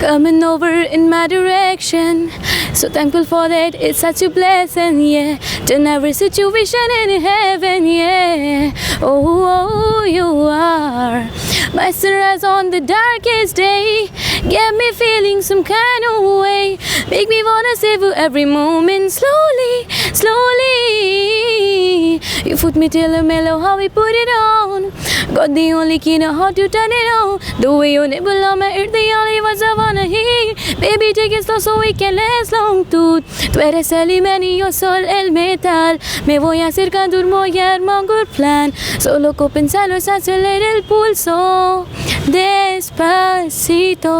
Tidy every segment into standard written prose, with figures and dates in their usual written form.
coming over in my direction. So thankful for that, it's such a blessing, yeah. Turn every situation in heaven, yeah. Oh, you are my sunrise on the darkest day. Get me feeling some kind of way. Make me wanna savor every moment slowly, slowly. You foot me till the mellow, how we put it on. Got the only key to how to turn it on. The way you nibble on my ear, the only words I wanna hear. Baby, take it slow so we can last long. Tú eres el imán y yo soy el metal. Me voy acercando un muy hermoso plan. Solo con pensarlo se acelera el pulso. Despacito.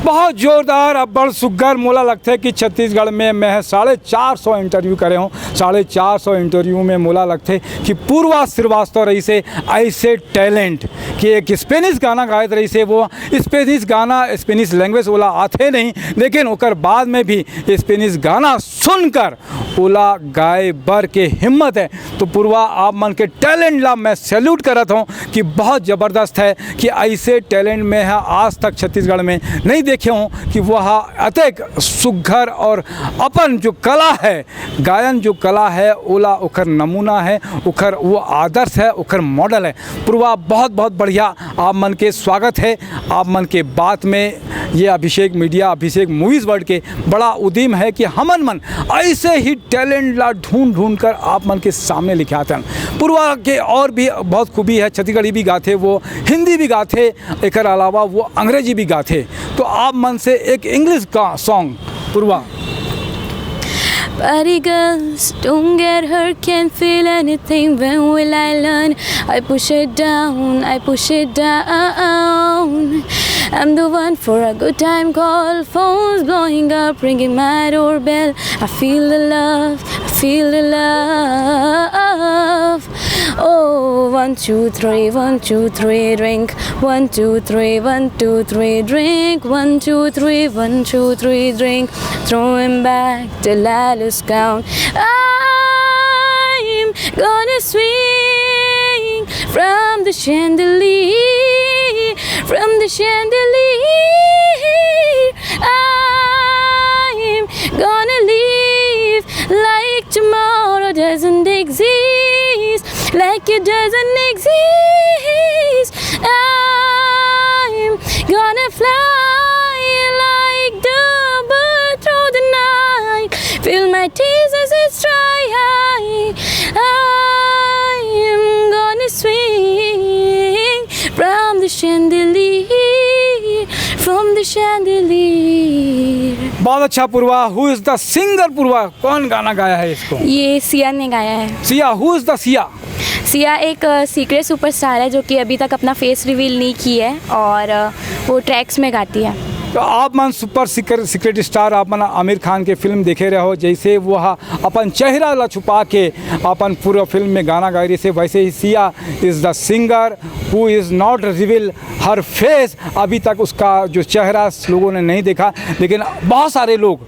बहुत ज़ोरदार अब्बड़ सुग्गर मोला लगता है कि छत्तीसगढ़ में मैं 450 इंटरव्यू करे हूँ। 450 इंटरव्यू में मोला लगता है कि पूर्वा श्रीवास्तव रही से ऐसे टैलेंट कि एक स्पेनिश गाना गायत रही से वो स्पेनिश गाना स्पेनिश लैंग्वेज ओला आते नहीं, लेकिन ओकर बाद में भी स्पेनिश गाना सुनकर ओला गाए बर के हिम्मत है। तो पूर्वा आप मन के टैलेंट ला मैं सैल्यूट करता हूँ कि बहुत ज़बरदस्त है कि ऐसे टैलेंट में है आज तक छत्तीसगढ़ में नहीं देखे हूँ कि वह अत्यधिक सुघर और अपन जो कला है, गायन जो कला है ओला ओकर नमूना है, ओकर वो आदर्श है, ओकर मॉडल है। पूर्वा बहुत बहुत बढ़िया आप मन के स्वागत है। आप मन के बात में ये अभिषेक मीडिया, अभिषेक मूवीज़ वर्ल्ड के बड़ा उद्यम है कि हमन मन ऐसे ही टैलेंट ला ढूंढ कर आप मन के सामने लिखे आते हैं। पूर्वा के और भी बहुत खूबी है, छत्तीसगढ़ी भी गाते, वो हिंदी भी गाते, एक अलावा वो अंग्रेजी भी गाते। तो आप मन से एक इंग्लिश का song Purva. Party girls, don't get hurt, can't feel anything. When will I learn? I push it down, I push it down. I'm the one for a good time call. Phone's blowing up, ringing my doorbell. I feel the love, I feel the love. Oh, 1, 2, 3, 1, 2, 3, drink. 1, 2, 3, 1, 2, 3, drink. 1, 2, 3, 1, 2, 3, drink. Throwing back till I lose count. I'm gonna swing from the chandelier, from the chandelier. I'm gonna live like tomorrow doesn't exist, like it doesn't exist. I'm gonna fly like the bird through the night, feel my tears as it's dry. I'm gonna swing from the chandelier, from the chandelier. बहुत अच्छा पूर्वा। Who is the singer पूर्वा? कौन गाना गाया है इसको? ये सिया ने गाया है। Siya, who is the Siya? Siya एक सीक्रेट सुपरस्टार है जो कि अभी तक अपना फेस रिवील नहीं की है और वो ट्रैक्स में गाती है। तो आप मन सुपर सीक्रेट स्टार आप मन आमिर खान के फिल्म देखे रहे हो, जैसे वह अपन चेहरा ला छुपा के अपन पूरा फिल्म में गाना गा रही से, वैसे ही Sia is the singer who is not reveal her face. अभी तक उसका जो चेहरा लोगों ने नहीं देखा, लेकिन बहुत सारे लोग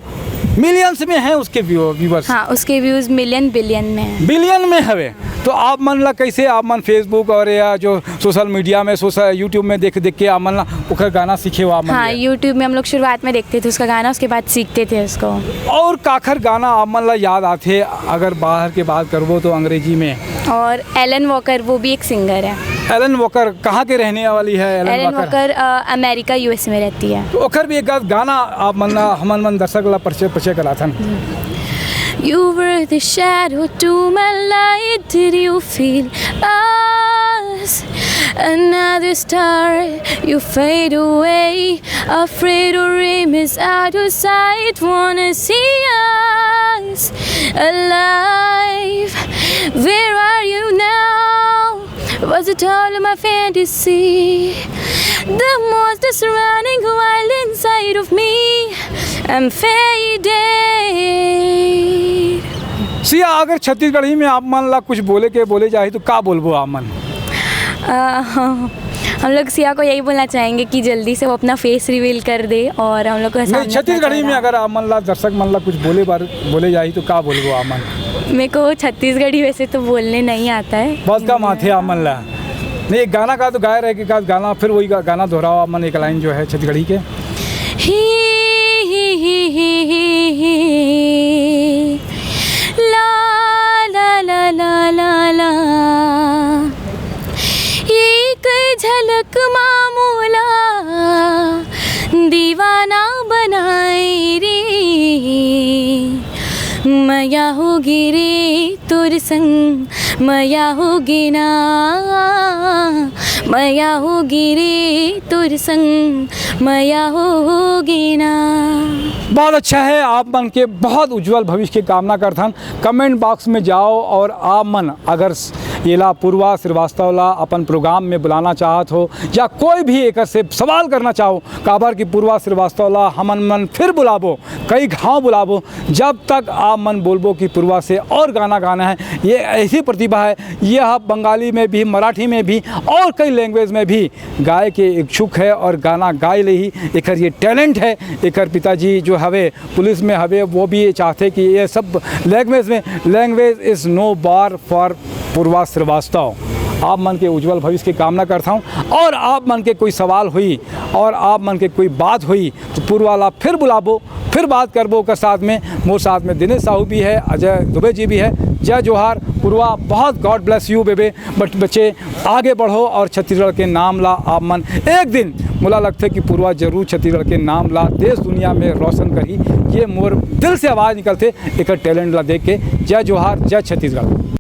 मिलियंस में हैं उसके व्यूवर्स। हाँ, उसके व्यूज़ मिलियन बिलियन में हैं। बिलियन में हवे। तो आप मन ला कैसे आप मन फेसबुक और या जो सोशल मीडिया में यूट्यूब में देख के आप मन ला उखर गाना सीखे हो? आप मन हाँ, यूट्यूब में हम लोग शुरुआत में देखते थे उसका गाना, उसके बाद सीखते थे उसको। और काखर गाना आप मन ला याद आते अगर बाहर के बात करबो तो अंग्रेजी में? और एलन वॉकर, वो भी एक सिंगर है। एलन वॉकर कहाँ के रहने वाली है? एलन वॉकर अमेरिका यूएस में रहती है। तो ओकर भी एक गाना आप मन दर्शक ला परिचय कराथन। You were the shadow to my light. Did you feel us? Another star, you fade away. Afraid to miss out of sight. Wanna see us alive? Where are you now? Was it all of my fantasy? The monster surrounding wild inside of me. I'm faded. Siya, अगर छत्तीसगढ़ी में आप मन ला कुछ बोले जाए तो का बोलबो आप मन? हम लोग सिया को यही बोलना चाहेंगे कि जल्दी से वो अपना फेस रिवील कर दे और हम लोग को छत्तीसगढ़ी में अगर आप मन ला दर्शक मन ला कुछ बोले जाए तो का बोलबो आप मन? मेरे को छत्तीसगढ़ी वैसे तो बोलने नहीं आता है। बहुत कम आते आप मन ला। नहीं, एक गाना का तो गाय रहे कि गाना फिर वही गाना दोहराओ आप मन, एक लाइन जो है छत्तीसगढ़ी के। मया होगी रे तोर संग मया होगी ना मया होगी रे तोर संग मया होगी ना। बहुत अच्छा है। आप मन के बहुत उज्जवल भविष्य की कामना करथन। कमेंट बॉक्स में जाओ और आप मन अगर येला पूर्वा श्रीवास्तवला अपन प्रोग्राम में बुलाना चाहत हो या कोई भी एक से सवाल करना चाहो काबर की पूर्वा श्रीवास्तवला हमन मन फिर बुलाबो कई घाव बुलाबो जब तक आप मन बोलबो कि पूर्वा से और गाना गाना है। ये ऐसी प्रतिभा है, ये आप बंगाली में भी मराठी में भी और कई लैंग्वेज में भी गाय के इच्छुक है और गाना गाए ले ही एक ये टैलेंट है। एक पिताजी जो हवे पुलिस में हवे वो भी चाहते कि ये सब language is no bar for Purva Srivastava. आप मन के उज्जवल भविष्य की कामना करता हूँ और आप मन के कोई सवाल हुई और आप मन के कोई बात हुई तो पूर्वाला फिर बुलाबो फिर बात करबो के साथ में मोर साथ में दिनेश साहू भी है, अजय दुबे जी भी है। जय जोहार पूर्वा, बहुत गॉड ब्लेस यू बेबे। बट बच्चे आगे बढ़ो और छत्तीसगढ़ के नाम ला। आप मन एक दिन मुला लगते कि पूर्वा जरूर छत्तीसगढ़ के नाम ला, देश दुनिया में रोशन करी। ये मोर दिल से आवाज़ निकलते एक टैलेंट ला देख के। जय जोहार, जय छत्तीसगढ़।